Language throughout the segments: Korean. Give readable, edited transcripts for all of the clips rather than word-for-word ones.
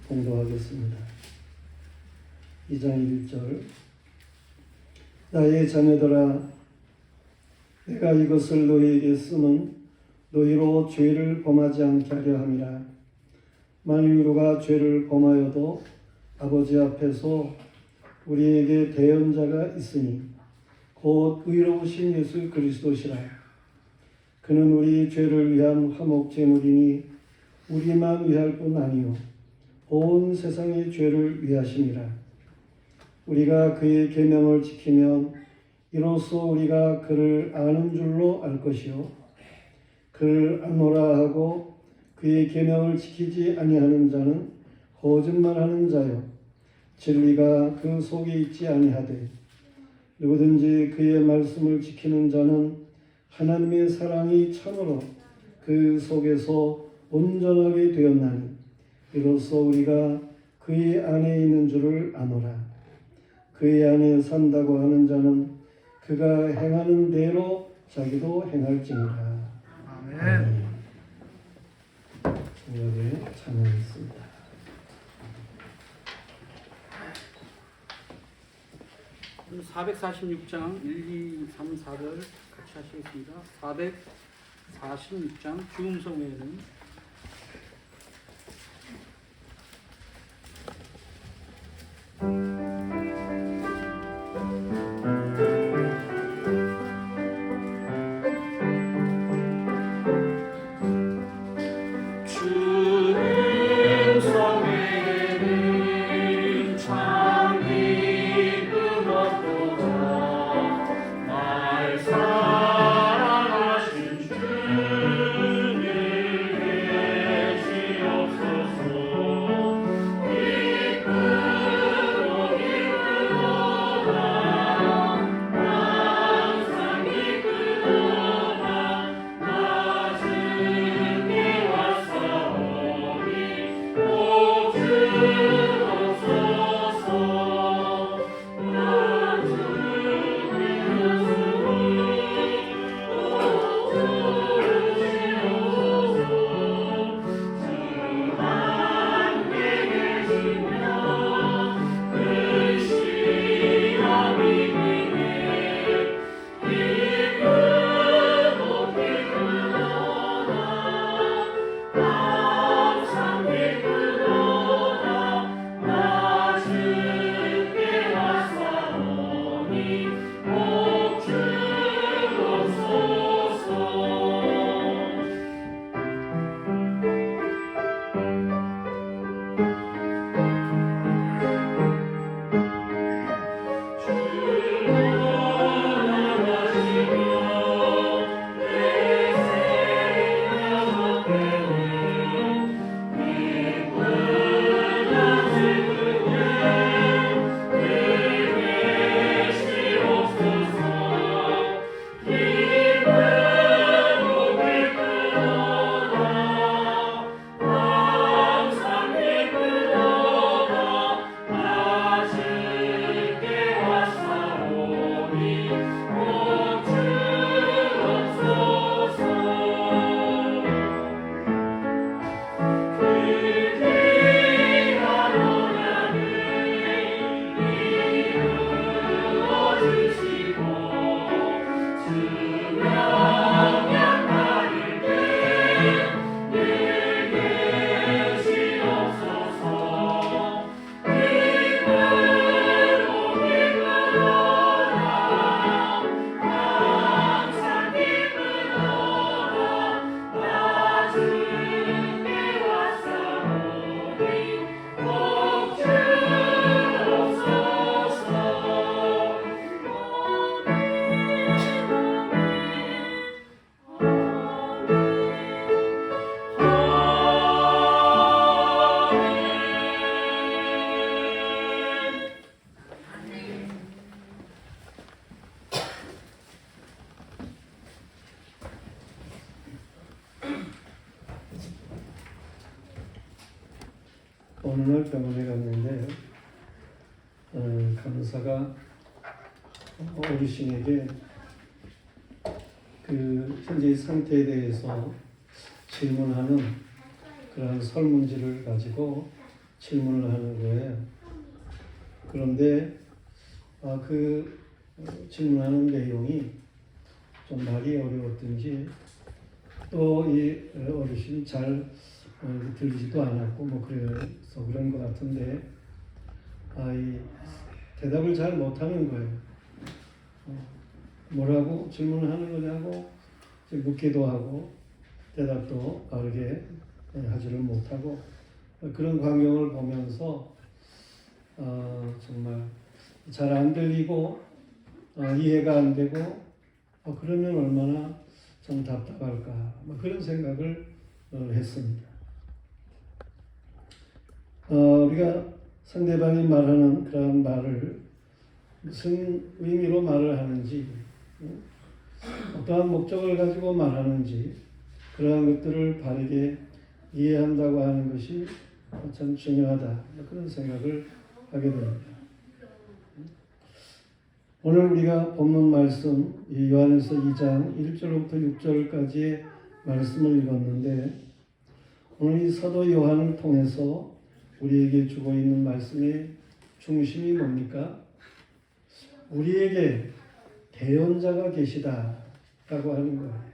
봉독하겠습니다. 2장 1절. 나의 자녀들아, 내가 이것을 너희에게 쓰면 너희로 죄를 범하지 않게 하려 함이라. 만일 누가 죄를 범하여도 아버지 앞에서 우리에게 대언자가 있으니 곧 의로우신 예수 그리스도시라. 그는 우리 죄를 위한 화목 제물이니 우리만 위할 뿐 아니요 온 세상의 죄를 위하심이라. 우리가 그의 계명을 지키면 이로써 우리가 그를 아는 줄로 알 것이요 그를 안노라 하고 그의 계명을 지키지 아니하는 자는 거짓말하는 자요 진리가 그 속에 있지 아니하되 누구든지 그의 말씀을 지키는 자는 하나님의 사랑이 참으로 그 속에서 온전하게 되었나니 이로써 우리가 그의 안에 있는 줄을 아노라. 그의 안에 산다고 하는 자는 그가 행하는 대로 자기도 행할지니라. 아멘. 성경에 찬양했습니다. 오늘 446장 1, 2, 3, 4절 같이 하시겠습니다. 446장 주음성회는 어느 날 병원에 갔는데 간호사가 어르신에게 그 현재의 상태에 대해서 질문하는 그런 설문지를 가지고 질문을 하는 거예요. 그런데 그 질문하는 내용이 좀 말이 어려웠든지 또 이 어르신이 잘 들리지도 않았고 뭐 그래서 그런 것 같은데 이 대답을 잘 못하는 거예요. 뭐라고 질문을 하는 거냐고 묻기도 하고 대답도 바르게 하지를 못하고 그런 광경을 보면서 정말 잘 안 들리고 이해가 안 되고 그러면 얼마나 좀 답답할까 그런 생각을 했습니다. 우리가 상대방이 말하는 그런 말을 무슨 의미로 말을 하는지 어떠한 목적을 가지고 말하는지 그러한 것들을 바르게 이해한다고 하는 것이 참 중요하다 그런 생각을 하게 됩니다. 오늘 우리가 본문 말씀 요한에서 2장 1절부터 6절까지의 말씀을 읽었는데 오늘 이 사도 요한을 통해서 우리에게 주고 있는 말씀의 중심이 뭡니까? 우리에게 대언자가 계시다라고 하는 거예요.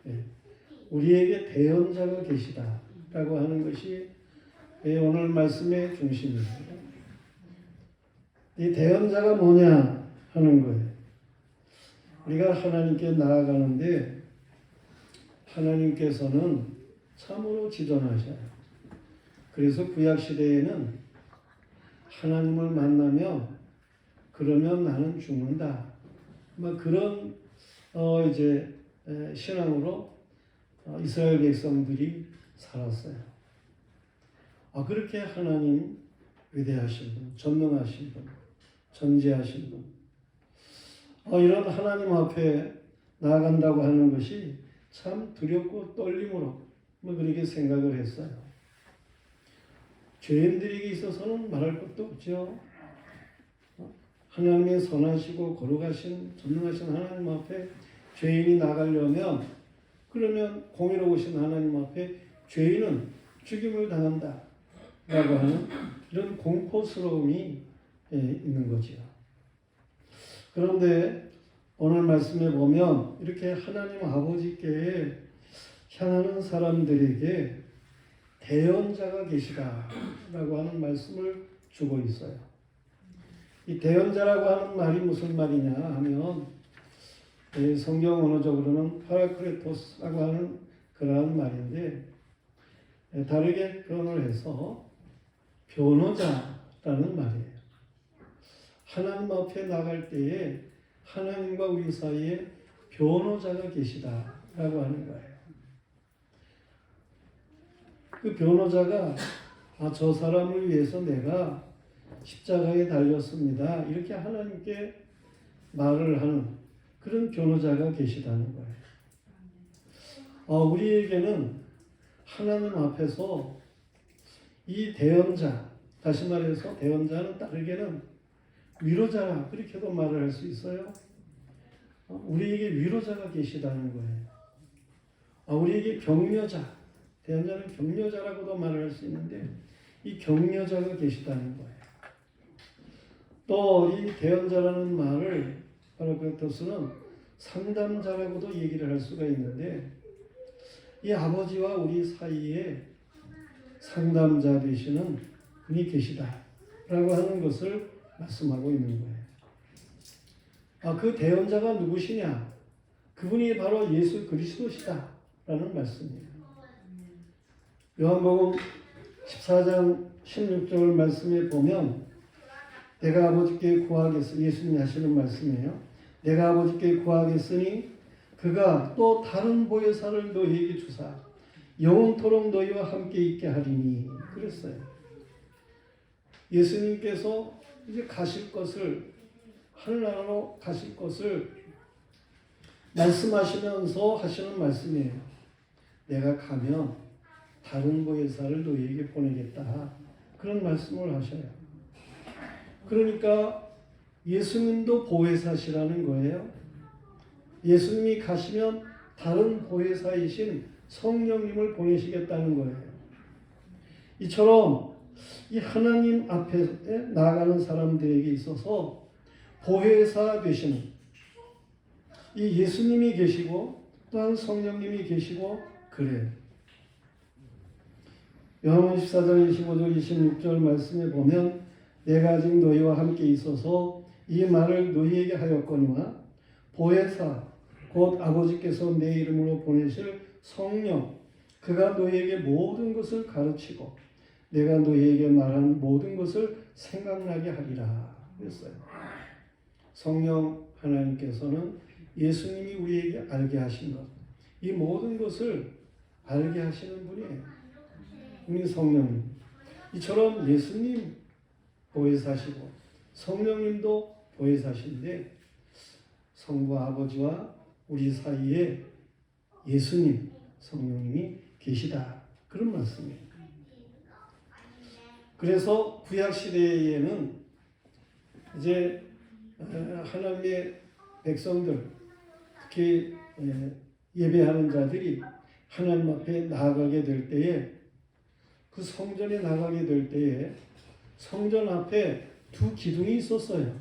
네. 우리에게 대언자가 계시다라고 하는 것이 오늘 말씀의 중심입니다. 이 대언자가 뭐냐 하는 거예요. 우리가 하나님께 나아가는데 하나님께서는 참으로 지존하셔요. 그래서 구약 시대에는 하나님을 만나면 그러면 나는 죽는다. 그런 이제 신앙으로 이스라엘 백성들이 살았어요. 그렇게 하나님 위대하신 분, 전능하신 분, 전지하신 분, 이런 하나님 앞에 나아간다고 하는 것이 참 두렵고 떨림으로 그렇게 생각을 했어요. 죄인들에게 있어서는 말할 것도 없죠. 하나님의 선하시고 거룩하신 전능하신 하나님 앞에 죄인이 나가려면 그러면 공의로우신 하나님 앞에 죄인은 죽임을 당한다 라고 하는 이런 공포스러움이 있는 거지요. 그런데 오늘 말씀에 보면 이렇게 하나님 아버지께 향하는 사람들에게 대언자가 계시다라고 하는 말씀을 주고 있어요. 이 대언자라고 하는 말이 무슨 말이냐 하면 성경 언어적으로는 파라크레토스라고 하는 그러한 말인데 다르게 표현을 해서 변호자라는 말이에요. 하나님 앞에 나갈 때에 하나님과 우리 사이에 변호자가 계시다라고 하는 거예요. 그 변호자가 저 사람을 위해서 내가 십자가에 달렸습니다. 이렇게 하나님께 말을 하는 그런 변호자가 계시다는 거예요. 우리에게는 하나님 앞에서 이 대언자, 다시 말해서 대언자는 다르게는 위로자라 그렇게도 말을 할 수 있어요. 우리에게 위로자가 계시다는 거예요. 우리에게 격려자, 대언자는 격려자라고도 말을 할 수 있는데 이 격려자가 계시다는 거예요. 또 이 대언자라는 말을 파라크레토스는 상담자라고도 얘기를 할 수가 있는데 이 아버지와 우리 사이에 상담자 되시는 분이 계시다라고 하는 것을 말씀하고 있는 거예요. 그 대언자가 누구시냐? 그분이 바로 예수 그리스도시다라는 말씀이에요. 요한복음 14장 16절 말씀에 보면 내가 아버지께 구하겠으니 예수님이 하시는 말씀이에요. 내가 아버지께 구하겠으니 그가 또 다른 보혜사를 너희에게 주사 영원토록 너희와 함께 있게 하리니 그랬어요. 예수님께서 이제 가실 것을 하늘나라로 가실 것을 말씀하시면서 하시는 말씀이에요. 내가 가면 다른 보혜사를 너희에게 보내겠다. 그런 말씀을 하셔요. 그러니까 예수님도 보혜사시라는 거예요. 예수님이 가시면 다른 보혜사이신 성령님을 보내시겠다는 거예요. 이처럼 이 하나님 앞에 나아가는 사람들에게 있어서 보혜사 되시는 이 예수님이 계시고 또한 성령님이 계시고 그래요. 요한복음 14장 25절 26절 말씀에 보면 내가 아직 너희와 함께 있어서 이 말을 너희에게 하였거니와 보혜사 곧 아버지께서 내 이름으로 보내실 성령 그가 너희에게 모든 것을 가르치고 내가 너희에게 말한 모든 것을 생각나게 하리라 그랬어요. 성령 하나님께서는 예수님이 우리에게 알게 하신 것, 이 모든 것을 알게 하시는 분이에요. 우리 성령님. 이처럼 예수님 보혜사시고 성령님도 보혜사신데 성부 아버지와 우리 사이에 예수님, 성령님이 계시다. 그런 말씀이에요. 그래서 구약 시대에는 이제 하나님의 백성들, 특히 예배하는 자들이 하나님 앞에 나아가게 될 때에 그 성전에 나가게 될 때에 성전 앞에 두 기둥이 있었어요.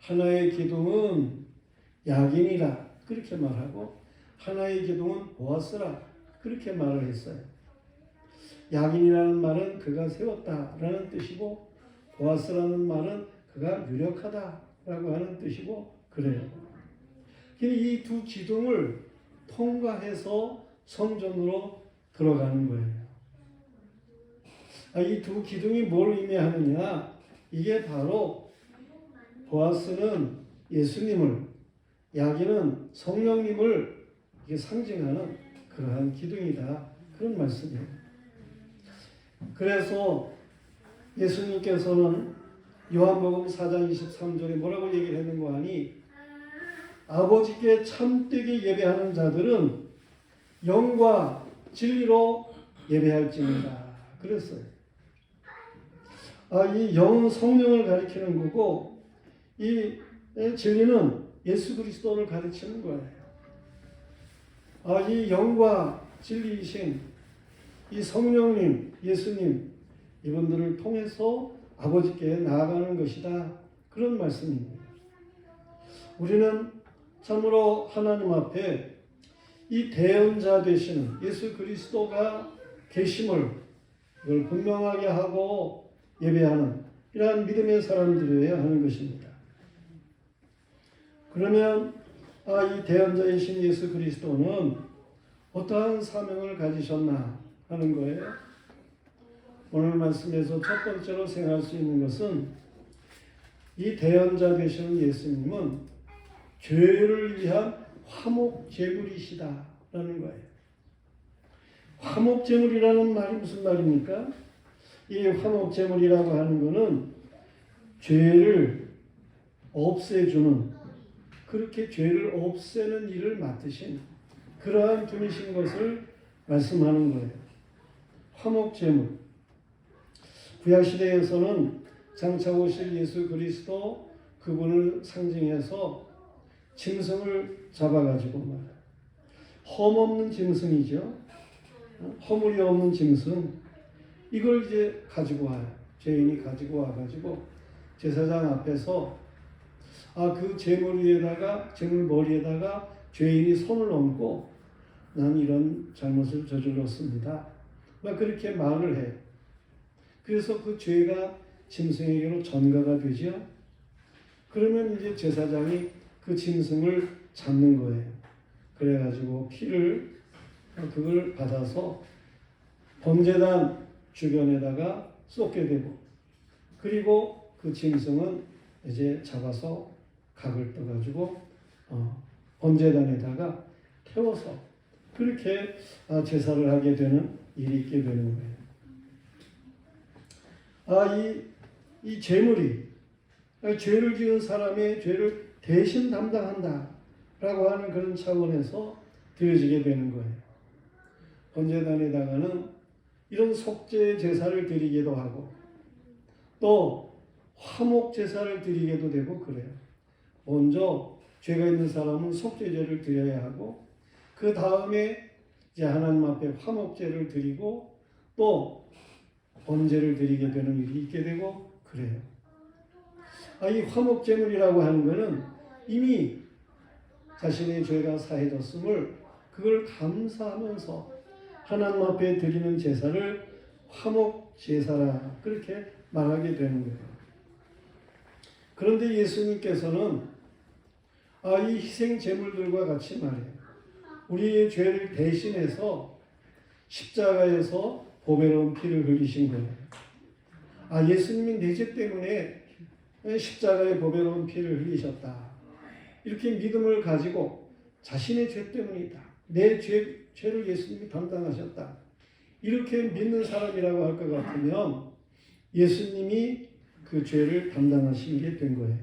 하나의 기둥은 야긴이라 그렇게 말하고 하나의 기둥은 보아스라 그렇게 말을 했어요. 야긴이라는 말은 그가 세웠다라는 뜻이고 보아스라는 말은 그가 유력하다라고 하는 뜻이고 그래요. 이 두 기둥을 통과해서 성전으로 들어가는 거예요. 이 두 기둥이 뭘 의미하느냐? 이게 바로 보아스는 예수님을, 야긴은 성령님을 이게 상징하는 그러한 기둥이다. 그런 말씀이에요. 그래서 예수님께서는 요한복음 4장 23절에 뭐라고 얘기를 했는고 하니 아버지께 참되게 예배하는 자들은 영과 진리로 예배할지니라 그랬어요. 이 영은 성령을 가리키는 거고 이 진리는 예수 그리스도를 가르치는 거예요. 이 영과 진리이신 이 성령님, 예수님 이분들을 통해서 아버지께 나아가는 것이다. 그런 말씀입니다. 우리는 참으로 하나님 앞에 이 대언자 되시는 예수 그리스도가 계심을 이걸 분명하게 하고 예배하는 이러한 믿음의 사람들이어야 하는 것입니다. 그러면 이 대언자이신 예수 그리스도는 어떠한 사명을 가지셨나 하는 거예요. 오늘 말씀에서 첫 번째로 생각할 수 있는 것은 이 대언자 되시는 예수님은 죄를 위한 화목제물이시다라는 거예요. 화목제물이라는 말이 무슨 말입니까? 이 화목제물이라고 하는 것은 죄를 없애주는, 그렇게 죄를 없애는 일을 맡으신 그러한 분이신 것을 말씀하는 거예요. 화목제물. 구약시대에서는 장차 오실 예수 그리스도 그분을 상징해서 짐승을 잡아가지고 말이에요. 험없는 짐승이죠. 허물이 없는 짐승. 이걸 이제 가지고 와요. 죄인이 가지고 와가지고 제사장 앞에서 그 제물 위에다가, 제물 머리에다가 죄인이 손을 얹고 난 이런 잘못을 저질렀습니다. 막 그렇게 말을 해요. 그래서 그 죄가 짐승에게로 전가가 되죠. 그러면 이제 제사장이 그 짐승을 잡는 거예요. 그래가지고 피를 그걸 받아서 번제단 주변에다가 쏟게 되고, 그리고 그 짐승은 이제 잡아서 각을 떠가지고 번제단에다가 태워서 그렇게 제사를 하게 되는 일이 있게 되는 거예요. 이 제물이 죄를 지은 사람의 죄를 대신 담당한다라고 하는 그런 차원에서 드려지게 되는 거예요. 번제단에다가는 이런 속죄 제사를 드리기도 하고 또 화목 제사를 드리게도 되고 그래요. 먼저 죄가 있는 사람은 속죄제를 드려야 하고 그 다음에 이제 하나님 앞에 화목제를 드리고 또 번제를 드리게 되는 일이 있게 되고 그래요. 이 화목제물이라고 하는 것은 이미 자신의 죄가 사해졌음을 그걸 감사하면서 하나님 앞에 드리는 제사를 화목제사라 그렇게 말하게 되는 거예요. 그런데 예수님께서는 이 희생제물들과 같이 말해요. 우리의 죄를 대신해서 십자가에서 보배로운 피를 흘리신 거예요. 예수님이 내 죄 때문에 십자가에 보배로운 피를 흘리셨다. 이렇게 믿음을 가지고 자신의 죄 때문이다. 내 죄를 예수님이 담당하셨다. 이렇게 믿는 사람이라고 할 것 같으면 예수님이 그 죄를 담당하신 게 된 거예요.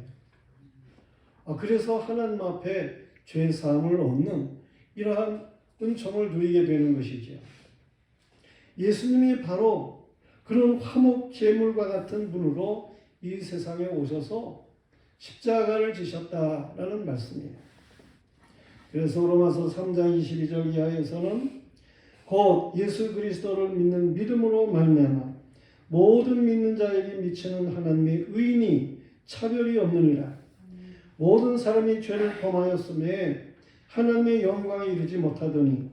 그래서 하나님 앞에 죄 사함을 얻는 이러한 은총을 누리게 되는 것이죠. 예수님이 바로 그런 화목 제물과 같은 분으로 이 세상에 오셔서 십자가를 지셨다라는 말씀이에요. 그래서 로마서 3장 22절 이하에서는 곧 예수 그리스도를 믿는 믿음으로 말미암아 모든 믿는 자에게 미치는 하나님의 의인이 차별이 없느니라. 모든 사람이 죄를 범하였음에 하나님의 영광에 이르지 못하더니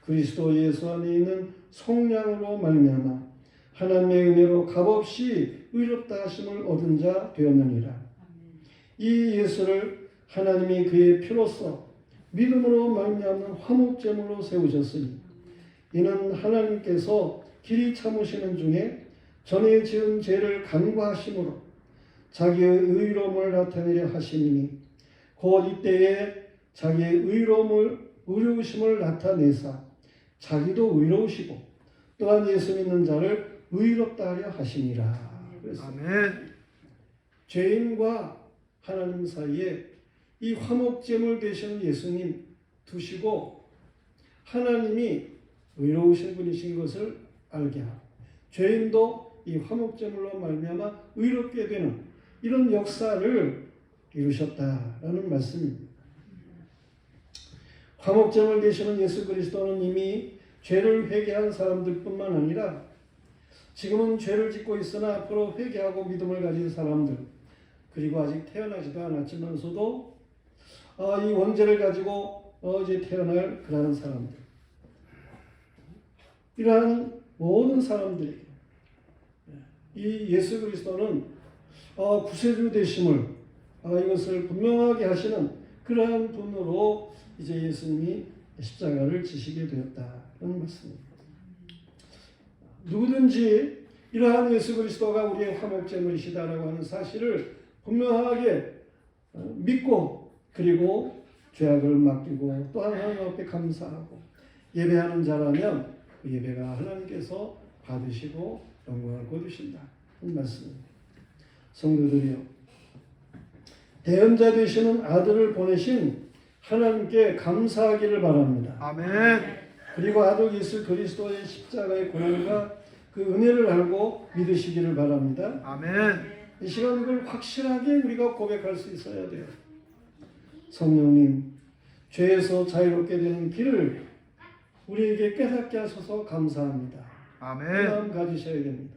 그리스도 예수 안에 있는 성령으로 말미암아 하나님의 은혜로 값없이 의롭다 하심을 얻은 자 되었느니라. 이 예수를 하나님이 그의 피로써 믿음으로 말미암는 화목제물로 세우셨으니 이는 하나님께서 길이 참으시는 중에 전에 지은 죄를 간과하심으로 자기의 의로움을 나타내려 하시니 곧 이때에 자기의 의로우심을 나타내사 자기도 의로우시고 또한 예수 믿는 자를 의롭다 하려 하시니라. 아멘. 죄인과 하나님 사이에 이 화목제물 되시는 예수님 두시고 하나님이 의로우신 분이신 것을 알게 하고 죄인도 이 화목제물로 말미암아 의롭게 되는 이런 역사를 이루셨다라는 말씀입니다. 화목제물 되시는 예수 그리스도는 이미 죄를 회개한 사람들뿐만 아니라 지금은 죄를 짓고 있으나 앞으로 회개하고 믿음을 가진 사람들 그리고 아직 태어나지도 않았지만서도 이 원죄를 가지고 이제 태어날 그러한 사람들 이러한 모든 사람들이 이 예수 그리스도는 구세주 되심을 이것을 분명하게 하시는 그러한 분으로 이제 예수님이 십자가를 지시게 되었다는 말씀입니다. 누구든지 이러한 예수 그리스도가 우리의 화목제물이시다라고 하는 사실을 분명하게 믿고 그리고 죄악을 맡기고 또한 하나님 앞에 감사하고 예배하는 자라면 그 예배가 하나님께서 받으시고 영광을 거두신다. 이 말씀입니다. 성도들이여, 대언자 되시는 아들을 보내신 하나님께 감사하기를 바랍니다. 아멘. 그리고 아들 예수 그리스도의 십자가의 고난과 그 은혜를 알고 믿으시기를 바랍니다. 아멘. 이 시간 이걸 확실하게 우리가 고백할 수 있어야 돼요. 성령님, 죄에서 자유롭게 되는 길을 우리에게 깨닫게 하셔서 감사합니다. 그 아멘. 마음 가지셔야 됩니다.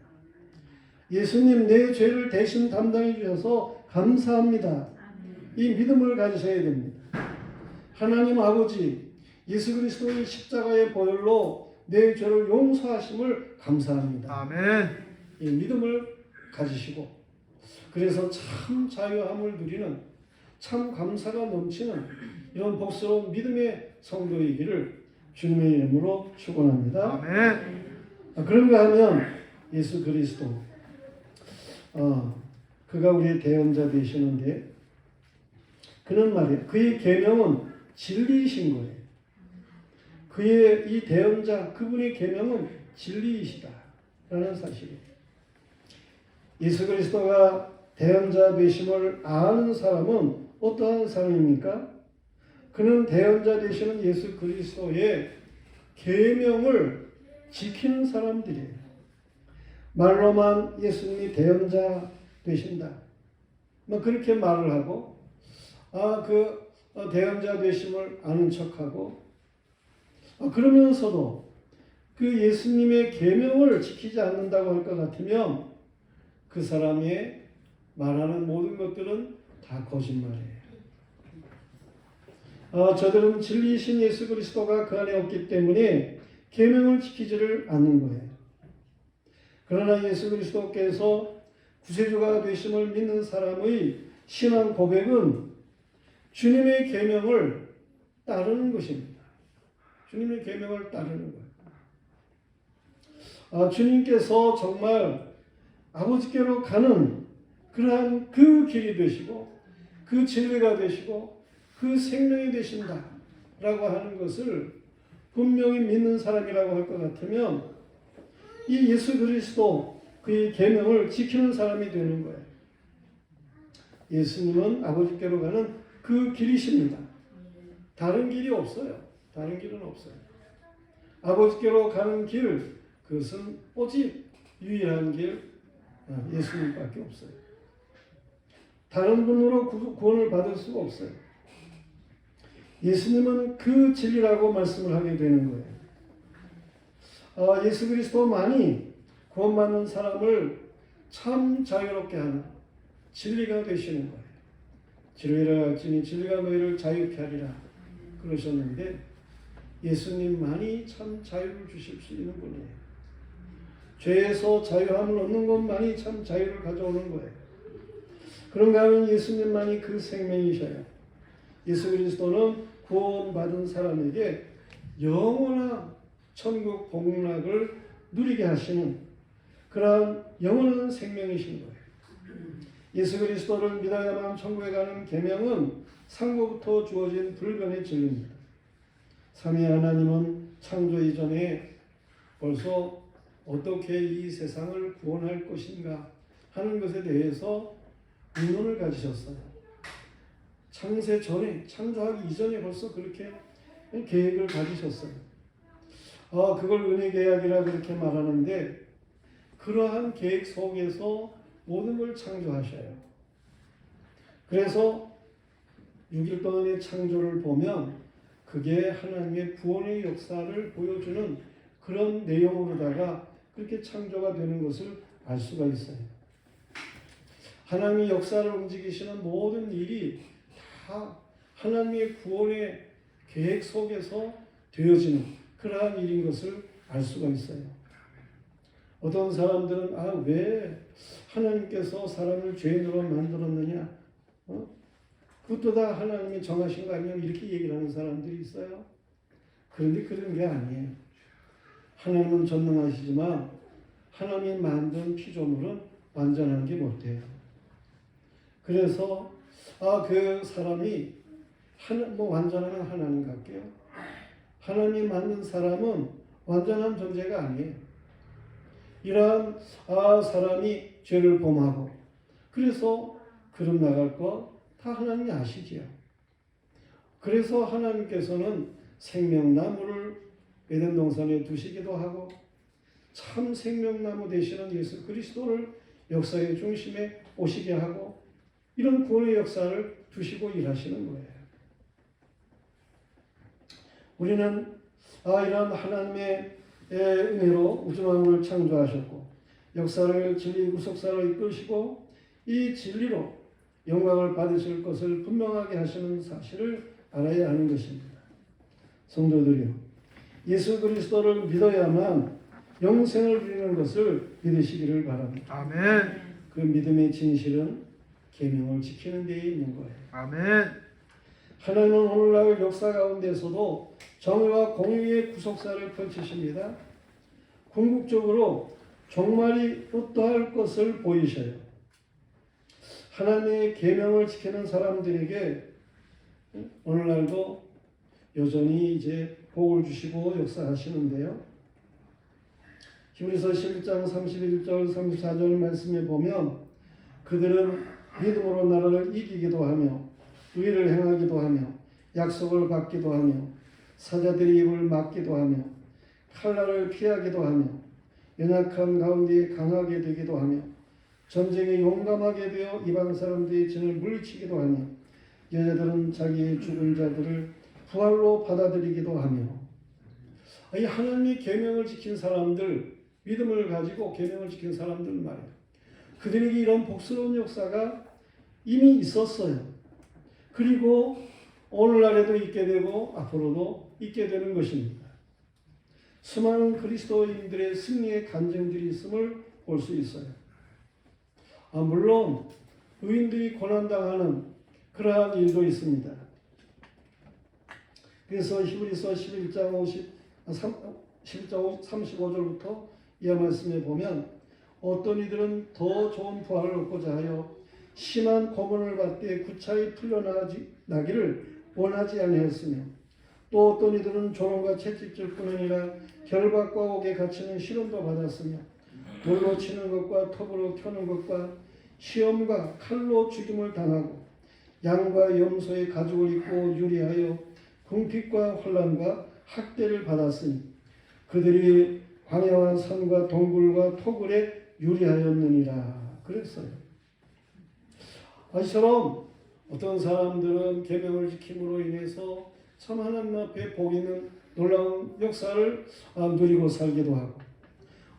예수님, 내 죄를 대신 담당해 주셔서 감사합니다. 이 믿음을 가지셔야 됩니다. 하나님 아버지, 예수 그리스도의 십자가의 보혈로 내 죄를 용서하심을 감사합니다. 아멘. 이 믿음을 가지시고 그래서 참 자유함을 누리는 참 감사가 넘치는 이런 복스러운 믿음의 성도이기를 주님의 이름으로 축원합니다. 아멘. 그런가 하면 예수 그리스도 그가 우리의 대언자 되시는데 그는 말이에요. 그의 계명은 진리이신 거예요. 그의 이 대언자 그분의 계명은 진리이시다라는 사실이에요. 예수 그리스도가 대언자 되심을 아는 사람은 어떠한 사람입니까? 그는 대언자 되시는 예수 그리스도의 계명을 지키는 사람들이에요. 말로만 예수님이 대언자 되신다. 그렇게 말을 하고 대언자 되심을 아는 척하고 그러면서도 그 예수님의 계명을 지키지 않는다고 할 것 같으면 그 사람의 말하는 모든 것들은 다 거짓말이에요. 저들은 진리이신 예수 그리스도가 그 안에 없기 때문에 계명을 지키지를 않는 거예요. 그러나 예수 그리스도께서 구세주가 되심을 믿는 사람의 신앙 고백은 주님의 계명을 따르는 것입니다. 주님의 계명을 따르는 거예요. 주님께서 정말 아버지께로 가는 그러한 그 길이 되시고 그 진리가 되시고 그 생명이 되신다라고 하는 것을 분명히 믿는 사람이라고 할 것 같으면 이 예수 그리스도 그의 계명을 지키는 사람이 되는 거예요. 예수님은 아버지께로 가는 그 길이십니다. 다른 길이 없어요. 다른 길은 없어요. 아버지께로 가는 길, 그것은 오직 유일한 길, 예수님밖에 없어요. 다른 분으로 구원을 받을 수가 없어요. 예수님은 그 진리라고 말씀을 하게 되는 거예요. 예수 그리스도만이 구원받는 사람을 참 자유롭게 하는 진리가 되시는 거예요. 진리라 할지니 진리가 너희를 자유케 하리라 그러셨는데 예수님만이 참 자유를 주실 수 있는 분이에요. 죄에서 자유함을 얻는 것만이 참 자유를 가져오는 거예요. 그런가 하면 예수님만이 그 생명이셔요. 예수 그리스도는 구원받은 사람에게 영원한 천국 복락을 누리게 하시는 그러한 영원한 생명이신 거예요. 예수 그리스도를 믿어야만 천국에 가는 계명은 상고부터 주어진 불변의 진리입니다. 삼위 하나님은 창조 이전에 벌써 어떻게 이 세상을 구원할 것인가 하는 것에 대해서 의논을 가지셨어요. 창세 전에, 창조하기 이전에 벌써 그렇게 계획을 가지셨어요. 그걸 은혜계약이라 그렇게 말하는데 그러한 계획 속에서 모든 걸 창조하셔요. 그래서 6일 동안의 창조를 보면 그게 하나님의 구원의 역사를 보여주는 그런 내용으로다가 그렇게 창조가 되는 것을 알 수가 있어요. 하나님의 역사를 움직이시는 모든 일이 다 하나님의 구원의 계획 속에서 되어지는 그러한 일인 것을 알 수가 있어요. 어떤 사람들은 왜 하나님께서 사람을 죄인으로 만들었느냐? 그것도 다 하나님이 정하신 거 아니냐? 이렇게 얘기를 하는 사람들이 있어요. 그런데 그런 게 아니에요. 하나님은 전능하시지만 하나님이 만든 피조물은 완전한 게 못해요. 그래서 그 사람이 완전하면 하나님 같게요. 하나님 만든 사람은 완전한 존재가 아니에요. 이러한 사람이 죄를 범하고 그래서 그럼 나갈 거 다 하나님이 아시지요. 그래서 하나님께서는 생명나무를 에덴 동산에 두시기도 하고 참 생명나무 되시는 예수 그리스도를 역사의 중심에 오시게 하고 이런 구원의 역사를 두시고 일하시는 거예요. 우리는 이런 하나님의 은혜로 우주만물을 창조하셨고 역사를 진리 구속사로 이끄시고 이 진리로 영광을 받으실 것을 분명하게 하시는 사실을 알아야 하는 것입니다. 성도들이요, 예수 그리스도를 믿어야만 영생을 누리는 것을 믿으시기를 바랍니다. 아멘. 그 믿음의 진실은 계명을 지키는 데에 있는 거예요. 아멘. 하나님은 오늘날 역사 가운데서도 정의와 공의의 구속사를 펼치십니다. 궁극적으로 종말이 어떠할 것을 보이셔요. 하나님의 계명을 지키는 사람들에게 오늘날도 여전히 이제 복을 주시고 역사하시는데요. 히브리서 11장 31절 34절 말씀에 보면 그들은 믿음으로 나라를 이기기도 하며 의를 행하기도 하며 약속을 받기도 하며 사자들의 입을 막기도 하며 칼날을 피하기도 하며 연약한 가운데 강하게 되기도 하며 전쟁에 용감하게 되어 이방 사람들의 진을 물리치기도 하며 여자들은 자기의 죽은 자들을 부활로 받아들이기도 하며 이 하나님의 계명을 지킨 사람들, 믿음을 가지고 계명을 지킨 사람들 말이에요. 그들에게 이런 복스러운 역사가 이미 있었어요. 그리고 오늘날에도 있게 되고 앞으로도 있게 되는 것입니다. 수많은 그리스도인들의 승리의 간증들이 있음을 볼 수 있어요. 물론 의인들이 고난당하는 그러한 일도 있습니다. 그래서 히브리서 11장 35절부터 이하 말씀에 보면 어떤 이들은 더 좋은 부활을 얻고자 하여 심한 고문을 받되 구차히 풀려나기를 원하지 아니하였으며 또 어떤 이들은 조롱과 채찍질 뿐 아니라 결박과 옥에 갇히는 시련도 받았으며 돌로 치는 것과 톱으로 켜는 것과 시험과 칼로 죽임을 당하고 양과 염소의 가죽을 입고 유리하여 궁핍과 환난과 학대를 받았으니 그들이 광야와 산과 동굴과 토굴에 유리하였느니라 그랬어요. 이처럼 어떤 사람들은 계명을 지킴으로 인해서 참 하나님 앞에 복 있는 놀라운 역사를 누리고 살기도 하고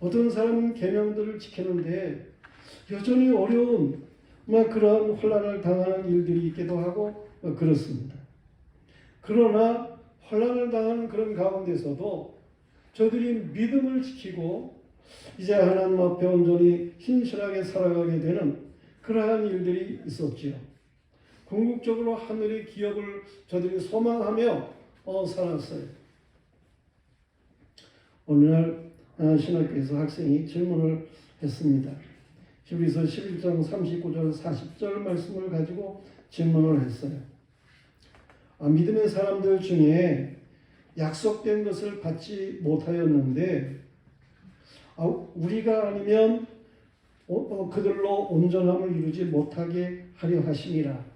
어떤 사람은 계명들을 지키는데 여전히 어려운 그러한 혼란을 당하는 일들이 있기도 하고 그렇습니다. 그러나 혼란을 당하는 그런 가운데서도 저들이 믿음을 지키고 이제 하나님 앞에 온전히 신실하게 살아가게 되는 그러한 일들이 있었지요. 궁극적으로 하늘의 기업을 저들이 소망하며 살았어요. 오늘 신학교에서 학생이 질문을 했습니다. 히브리서 11장 39절 40절 말씀을 가지고 질문을 했어요. 믿음의 사람들 중에 약속된 것을 받지 못하였는데 우리가 아니면 그들로 온전함을 이루지 못하게 하려 하심이라.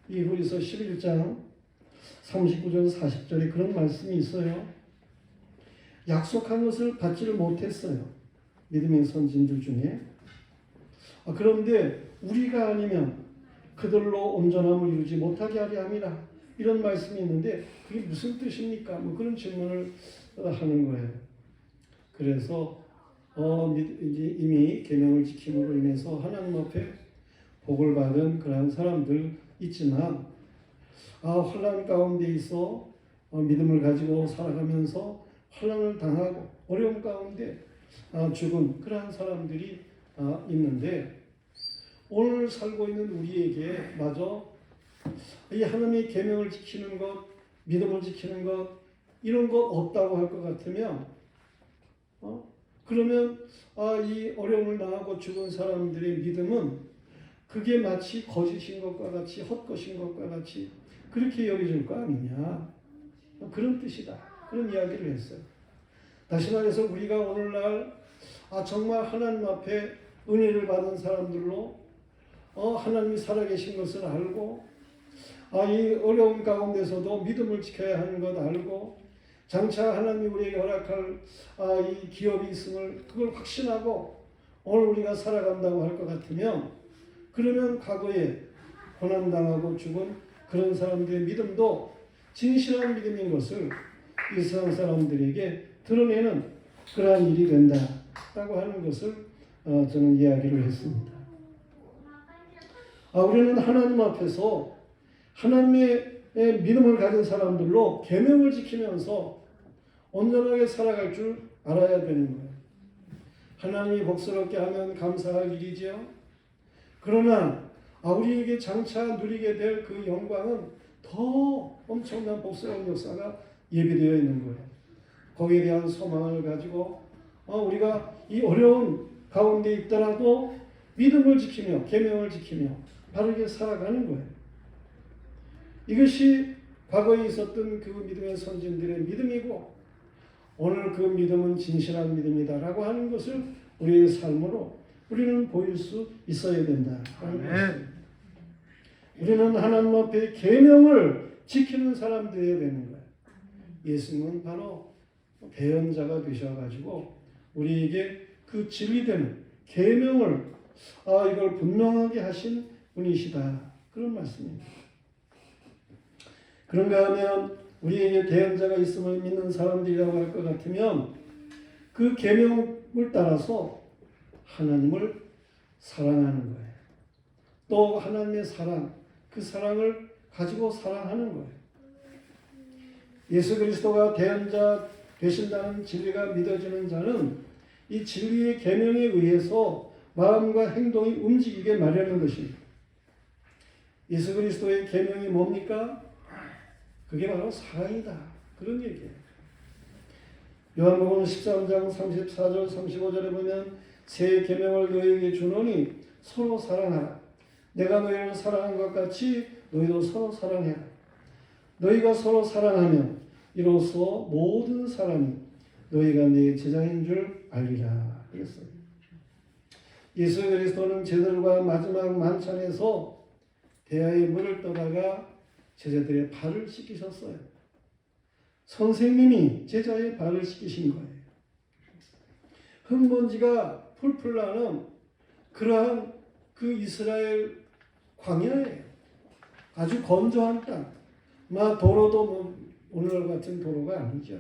히브리서 11장 39절 40절에 그런 말씀이 있어요. 약속한 것을 받지를 못했어요. 믿음의 선진들 중에. 그런데 우리가 아니면 그들로 온전함을 이루지 못하게 하려 함이라. 이런 말씀이 있는데 그게 무슨 뜻입니까? 그런 질문을 하는 거예요. 그래서 이제 이미 계명을 지킴으로 인해서 하나님 앞에 복을 받은 그러한 사람들 있지만 혼란 가운데 있어 믿음을 가지고 살아가면서 혼란을 당하고 어려움 가운데 죽은 그러한 사람들이 있는데 오늘 살고 있는 우리에게 마저 이 하나님의 계명을 지키는 것, 믿음을 지키는 것 이런 것 없다고 할 것 같으면 그러면 이 어려움을 당하고 죽은 사람들의 믿음은 그게 마치 거짓인 것과 같이 헛것인 것과 같이 그렇게 여겨질 거 아니냐 그런 뜻이다. 그런 이야기를 했어요. 다시 말해서 우리가 오늘날 정말 하나님 앞에 은혜를 받은 사람들로 하나님이 살아계신 것을 알고 이 어려운 가운데서도 믿음을 지켜야 하는 것 알고 장차 하나님이 우리에게 허락할 이 기업이 있음을 그걸 확신하고 오늘 우리가 살아간다고 할 것 같으면 그러면 과거에 고난당하고 죽은 그런 사람들의 믿음도 진실한 믿음인 것을 이 세상 사람들에게 드러내는 그러한 일이 된다라고 하는 것을 저는 이야기를 했습니다. 우리는 하나님 앞에서 하나님의 믿음을 가진 사람들로 계명을 지키면서 온전하게 살아갈 줄 알아야 되는 거예요. 하나님이 복스럽게 하면 감사할 일이지요. 그러나 우리에게 장차 누리게 될 그 영광은 더 엄청난 복스러운 역사가 예비되어 있는 거예요. 거기에 대한 소망을 가지고 우리가 이 어려운 가운데 있더라도 믿음을 지키며 계명을 지키며 바르게 살아가는 거예요. 이것이 과거에 있었던 그 믿음의 선진들의 믿음이고 오늘 그 믿음은 진실한 믿음이다라고 하는 것을 우리의 삶으로 우리는 보일 수 있어야 된다. 우리는 하나님 앞에 계명을 지키는 사람 되어야 되는 거예요. 예수님은 바로 대언자가 되셔가지고 우리에게 그 진리되는 계명을 이걸 분명하게 하신 분이시다. 그런 말씀입니다. 그런가 하면 우리에게 대언자가 있음을 믿는 사람들이라고 할 것 같으면 그 계명을 따라서 하나님을 사랑하는 거예요. 또 하나님의 사랑, 그 사랑을 가지고 사랑하는 거예요. 예수 그리스도가 대언자 되신다는 진리가 믿어지는 자는 이 진리의 계명에 의해서 마음과 행동이 움직이게 마련한 것입니다. 예수 그리스도의 계명이 뭡니까? 그게 바로 사랑이다. 그런 얘기예요. 요한복음 13장 34절 35절에 보면 새 계명을 너희에게 주노니 서로 사랑하라. 내가 너희를 사랑한 것 같이 너희도 서로 사랑해라. 너희가 서로 사랑하면 이로써 모든 사람이 너희가 내 제자인 줄 알리라. 그랬어요. 예수 그리스도는 제자들과 마지막 만찬에서 대야의 물을 떠다가 제자들의 발을 씻기셨어요. 선생님이 제자의 발을 씻기신 거예요. 흙먼지가 풀풀 나는 그러한 그 이스라엘 광야에 아주 건조한 땅, 도로도 오늘 같은 도로가 아니죠.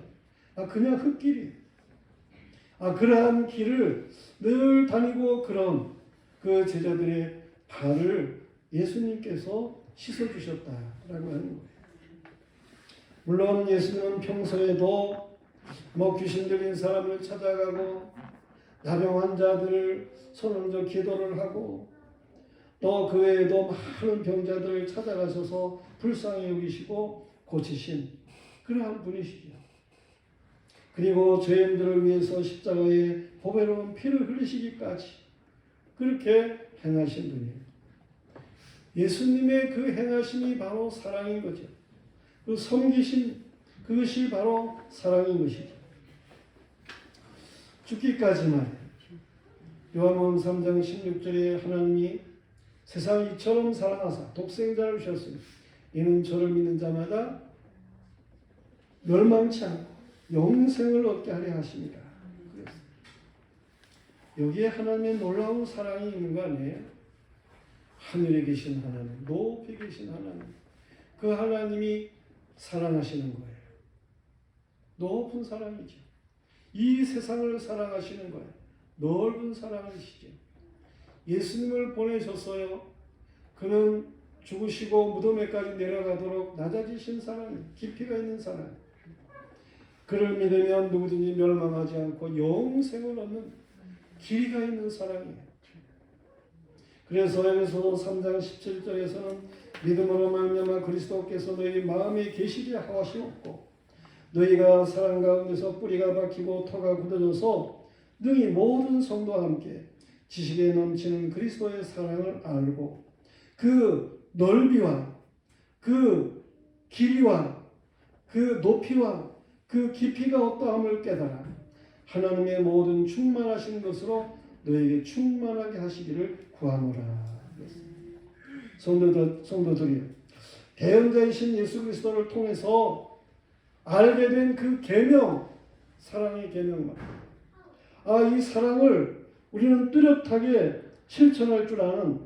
그냥 흙길이. 그러한 길을 늘 다니고 그런 그 제자들의 발을 예수님께서 씻어주셨다라고 하는 거예요. 물론 예수님은 평소에도 귀신 들린 사람을 찾아가고 나병 환자들을 손을 기도를 하고 또 그 외에도 많은 병자들을 찾아가셔서 불쌍히 여기시고 고치신 그러한 분이시죠. 그리고 죄인들을 위해서 십자가에 보배로운 피를 흘리시기까지 그렇게 행하신 분이에요. 예수님의 그 행하심이 바로 사랑인 거죠. 그 섬기심 그것이 바로 사랑인 것이죠. 죽기까지 말이에요. 요한복음 3장 16절에 하나님이 세상을 이처럼 사랑하사 독생자를 주셨으니 이는 저를 믿는 자마다 멸망치 않고 영생을 얻게 하려 하십니다. 여기에 하나님의 놀라운 사랑이 있는 거 아니에요? 하늘에 계신 하나님, 높이 계신 하나님, 그 하나님이 사랑하시는 거예요. 높은 사랑이죠. 이 세상을 사랑하시는 거예요. 넓은 사랑이시죠. 예수님을 보내셨어요. 그는 죽으시고 무덤에까지 내려가도록 낮아지신 사랑, 깊이가 있는 사랑. 그를 믿으면 누구든지 멸망하지 않고 영생을 얻는 길이가 있는 사랑이에요. 그래서 에베소서 3장 17절에서는 믿음으로 말미암아 그리스도께서 너희 마음에 계시게 하시옵고 너희가 사랑 가운데서 뿌리가 박히고 토가 굳어져서 능히 모든 성도와 함께 지식에 넘치는 그리스도의 사랑을 알고 그 넓이와 그 길이와 그 높이와 그 깊이가 어떠함을 깨달아 하나님의 모든 충만하신 것으로 너에게 충만하게 하시기를 구하노라. 성도들이요, 대언자이신 예수 그리스도를 통해서 알게 된 그 계명, 사랑의 계명만. 이 사랑을 우리는 뚜렷하게 실천할 줄 아는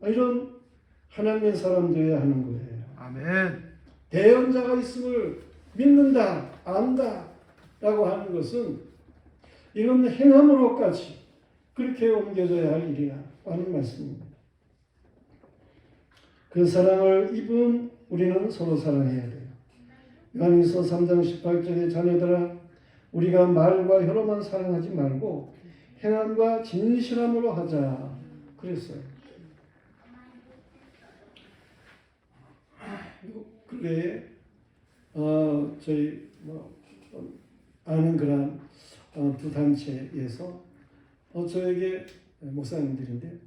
이런 하나님의 사람들이어야 하는 거예요. 아멘. 대언자가 있음을 믿는다, 안다 라고 하는 것은 이건 행함으로까지 그렇게 옮겨져야 할 일이야 하는 말씀입니다. 그 사랑을 입은 우리는 서로 사랑해야 돼요. 요한일서 3장 18절에 자녀들아 우리가 말과 혀로만 사랑하지 말고 행함과 진실함으로 하자 그랬어요. 그 외에 저희 아는 그런 두 단체에서 저에게 목사님들인데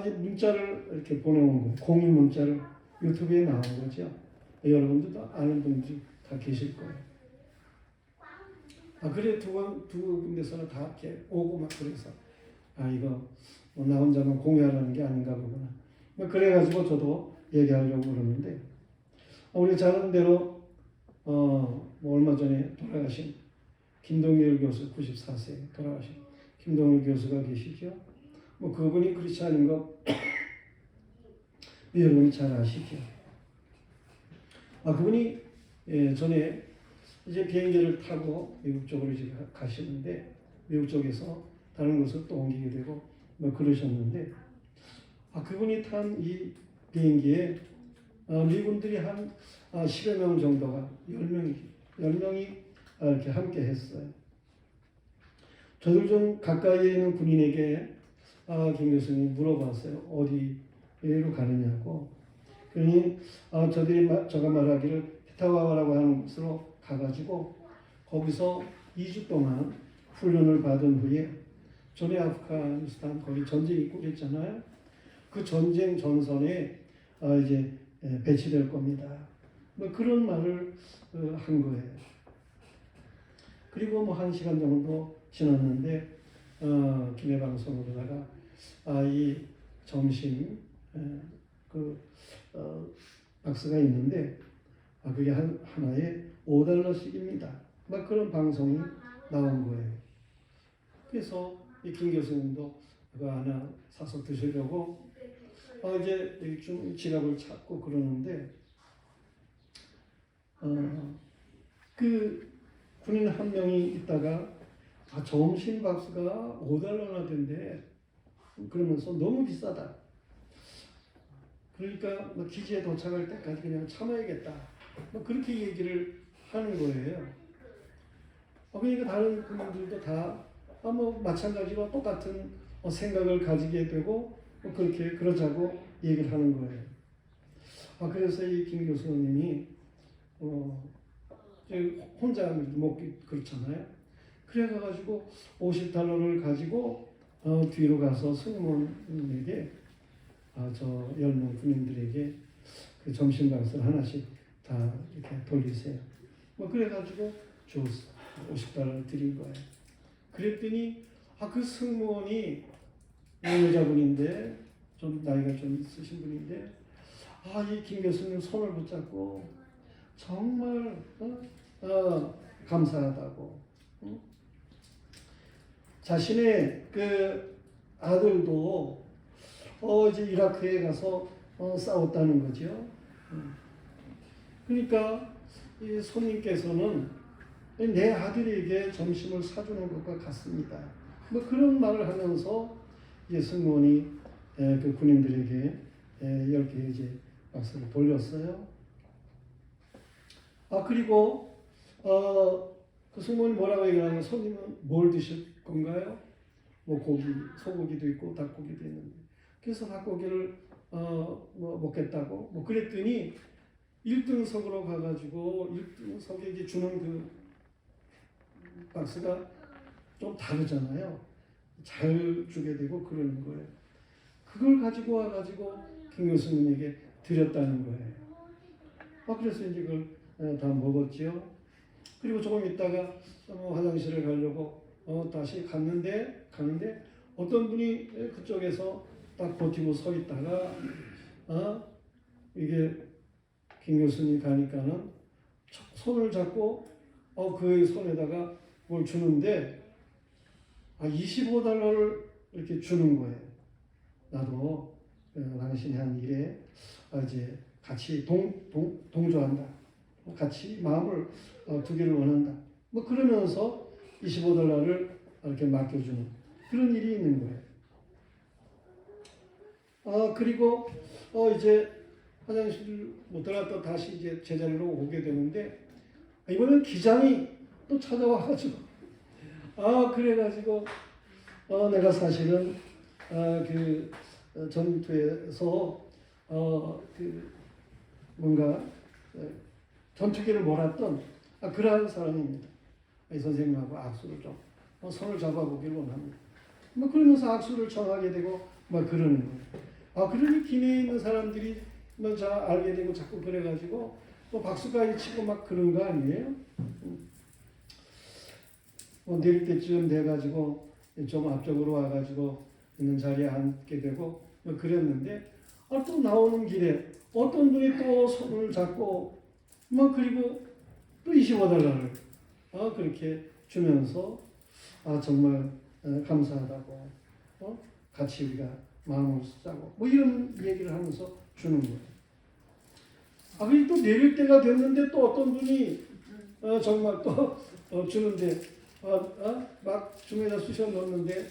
이제 문자를 이렇게 보내온 거예요. 공유 문자를 유튜브에 나온 거죠. 여러분들도 아는 분들이 다 계실 거예요. 그래 두 군데서는 다 이렇게 오고 막 그래서 이거 나 혼자만 공유하라는 게 아닌가 보구나. 그래가지고 저도 얘기하려고 그러는데 우리 아는 대로 얼마 전에 돌아가신 김동일 교수 94세 돌아가신 김동일 교수가 계시죠. 그분이 그렇지 않은 거 여러분이 잘 아시죠. 그분이 전에 이제 비행기를 타고 미국 쪽으로 이제 가시는데 미국 쪽에서 다른 곳으로 또 옮기게 되고 뭐 그러셨는데 그분이 탄 이 비행기에 미군들이 한 10여 명 정도가 10명이 이렇게 함께 했어요. 저들 좀 가까이에 있는 군인에게 김 교수님이 물어봤어요. 어디로 가느냐고. 그러니 저가 말하기를 피타와라고 하는 곳으로 가가지고 거기서 2주 동안 훈련을 받은 후에 전에 아프가니스탄 거기 전쟁이 있고 그랬잖아요. 그 전쟁 전선에 이제 배치될 겁니다. 뭐 그런 말을 한 거예요. 그리고 뭐 1시간 정도 지났는데 기내 방송으로다가 이 점심 박스가 있는데 그게 하나에 $5씩입니다. 막 그런 방송이 나온 거예요. 그래서 이 김 교수님도 그거 하나 사서 드시려고 이제 좀 지갑을 찾고 그러는데 그 군인 한 명이 있다가 점심 박스가 $5나 된대. 그러면서 너무 비싸다. 그러니까 뭐 기지에 도착할 때까지 그냥 참아야겠다. 뭐 그렇게 얘기를 하는 거예요. 그러니까 다른 군인들도 다 뭐 마찬가지로 똑같은 생각을 가지게 되고 그렇게 그러자고 얘기를 하는 거예요. 그래서 이 김 교수님이 혼자 먹기 그렇잖아요. 그래가지고 $50를 가지고 뒤로 가서 승무원에게 저 10명 군인들에게 그 점심 박스를 하나씩 다 이렇게 돌리세요. 뭐 그래가지고 줬어. $50를 드린 거예요. 그랬더니 그 승무원이 여자분인데 좀 나이가 좀 있으신 분인데 이 김 교수님 손을 붙잡고 정말 감사하다고. 자신의 그 아들도 이제 이라크에 가서 싸웠다는 거죠. 그러니까 이 손님께서는 내 아들에게 점심을 사주는 것과 같습니다. 뭐 그런 말을 하면서 이제 승무원이 그 군인들에게 10개 이제 박스를 돌렸어요. 그리고 그 승무원이 뭐라고 얘기하냐면 손님은 뭘 드실 건가요? 뭐 고기, 소고기도 있고 닭고기도 있는데 그래서 닭고기를 뭐 먹겠다고 뭐 그랬더니 1등석으로 가가지고 1등석에 이제 주는 그 박스가 좀 다르잖아요. 잘 주게 되고 그러는 거예요. 그걸 가지고 와가지고 김 교수님에게 드렸다는 거예요. 그래서 이제 그걸 다 먹었지요. 그리고 조금 있다가 화장실을 가려고 다시 가는데 어떤 분이 그쪽에서 딱 버티고 서 있다가 이게 김 교수님 가니까는 손을 잡고 그 손에다가 뭘 주는데 $25를 이렇게 주는 거예요. 나도 당신이 한 일에 이제 같이 동조한다. 같이 마음을 두기를 원한다. 뭐 그러면서 $25를 이렇게 맡겨주는 그런 일이 있는 거예요. 그리고 이제 화장실 못 들어갔다 다시 이제 제자리로 오게 되는데 이번엔 기장이 또 찾아와가지고 그래가지고 내가 사실은 그 전투에서 그 뭔가 전투기를 몰았던 그러한 사람입니다. 이 선생님하고 악수를 좀 손을 잡아보기를 원합니다. 뭐 그러면서 악수를 청하게 되고 막 그러는 거예요. 그러니 기내에 있는 사람들이 뭐 알게 되고 자꾸 그래가지고 또 박수까지 치고 막 그런 거 아니에요? 뭐 내릴 때쯤 돼가지고 좀 앞쪽으로 와가지고 있는 자리에 앉게 되고 뭐 그랬는데 또 나오는 길에 어떤 분이 또 손을 잡고 뭐 그리고 또 $25를 그렇게 주면서 정말 감사하다고 같이 우리가 마음을 쓰자고 뭐 이런 얘기를 하면서 주는 거예요. 그게 또 내릴 때가 됐는데 또 어떤 분이 정말 또 주는데 막 주머니에다 쑤셔 넣었는데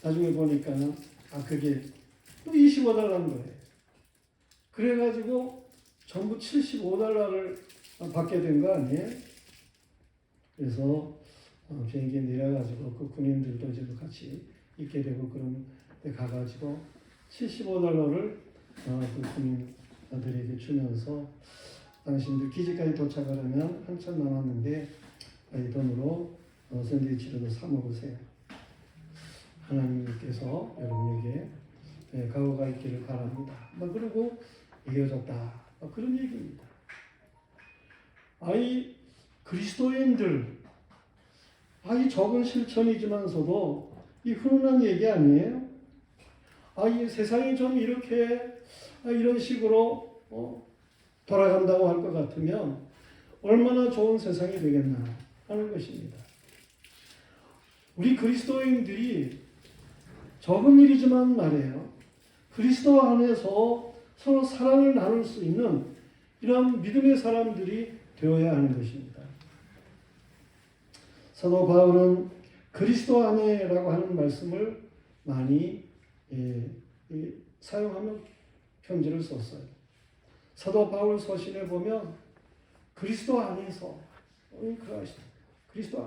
나중에 보니까는 그게 또 25달러인 거예요. 그래가지고 전부 75달러를 받게 된 거 아니에요? 그래서 비행기에 내려가지고 그 군인들도 이제 같이 있게 되고 그런 데 가가지고 75달러를 그 군인들에게 주면서 당신들 기지까지 도착하려면 한참 남았는데 이 돈으로 샌드위치라도 사 먹으세요. 하나님께서 여러분에게 각오가 있기를 바랍니다. 그러고 이어졌다. 그런 얘기입니다. 이 그리스도인들, 이 적은 실천이지만서도 이 훈훈한 얘기 아니에요? 이 세상이 좀 이렇게 이런 식으로 돌아간다고 할 것 같으면 얼마나 좋은 세상이 되겠나 하는 것입니다. 우리 그리스도인들이 적은 일이지만 말이에요. 그리스도 안에서 서로 사랑을 나눌 수 있는 이런 믿음의 사람들이 되어야 하는 것입니다. 사도 바울은 그리스도 안에라고 하는 말씀을 많이 사용하며 편지를 썼어요. 사도 바울 서신에 보면 그리스도 안에서 그리스도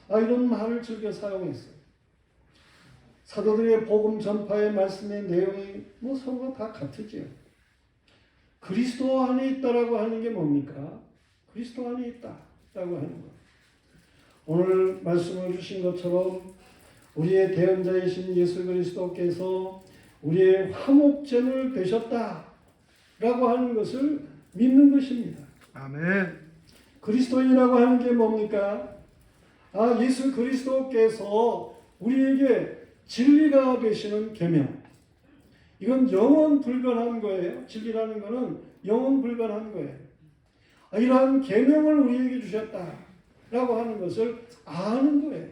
안에 이런 말을 즐겨 사용했어요. 사도들의 복음 전파의 말씀의 내용이 서로 다 같으지요. 그리스도 안에 있다라고 하는 게 뭡니까? 그리스도 안에 있다라고 하는 것. 오늘 말씀을 주신 것처럼 우리의 대언자이신 예수 그리스도께서 우리의 화목제물 되셨다라고 하는 것을 믿는 것입니다. 아멘. 그리스도인이라고 하는 게 뭡니까? 예수 그리스도께서 우리에게 진리가 되시는 계명. 이건 영원 불변한 거예요. 진리라는 것은 영원 불변한 거예요. 이러한 계명을 우리에게 주셨다라고 하는 것을 아는 거예요.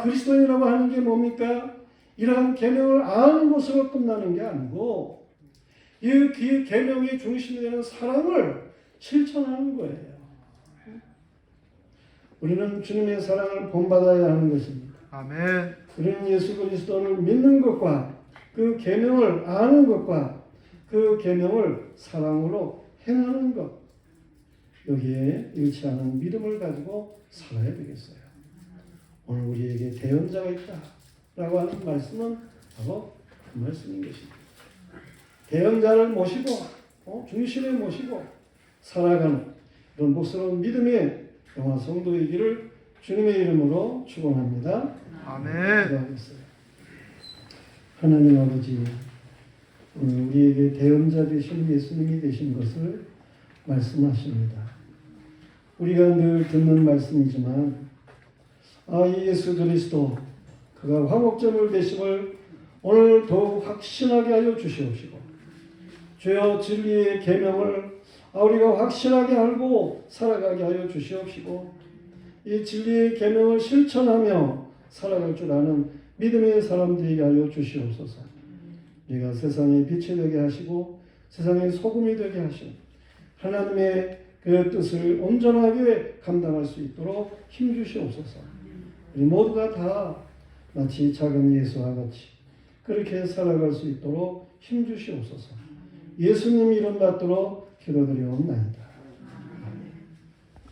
그리스도인이라고 하는 게 뭡니까? 이러한 계명을 아는 것으로 끝나는 게 아니고 이 계명의 중심이 되는 사랑을 실천하는 거예요. 우리는 주님의 사랑을 본받아야 하는 것입니다. 아멘. 우리는 예수 그리스도를 믿는 것과 그 계명을 아는 것과 그 계명을 사랑으로 행하는 것, 여기에 일치하는 믿음을 가지고 살아야 되겠어요. 오늘 우리에게 대언자가 있다라고 하는 말씀은 바로 그 말씀인 것입니다. 대언자를 모시고 중심에 모시고 살아가는 그런 복스러운 믿음의 영화 성도이기를 주님의 이름으로 축원합니다. 아멘. 기도하겠어요. 하나님 아버지, 오늘 우리에게 대언자 되신 예수님이 되신 것을 말씀하십니다. 우리가 늘 듣는 말씀이지만 이 예수 그리스도 그가 화목제물 되심을 오늘 더욱 확신하게 하여 주시옵시고 주여 진리의 계명을 우리가 확실하게 알고 살아가게 하여 주시옵시고 이 진리의 계명을 실천하며 살아갈 줄 아는 믿음의 사람들이 하여 주시옵소서. 우리가 세상의 빛이 되게 하시고 세상의 소금이 되게 하시고 하나님의 그 뜻을 온전하게 감당할 수 있도록 힘주시옵소서. 우리 모두가 다 마치 작은 예수와 같이 그렇게 살아갈 수 있도록 힘주시옵소서. 예수님 이름 받들어 기도드리옵나이다.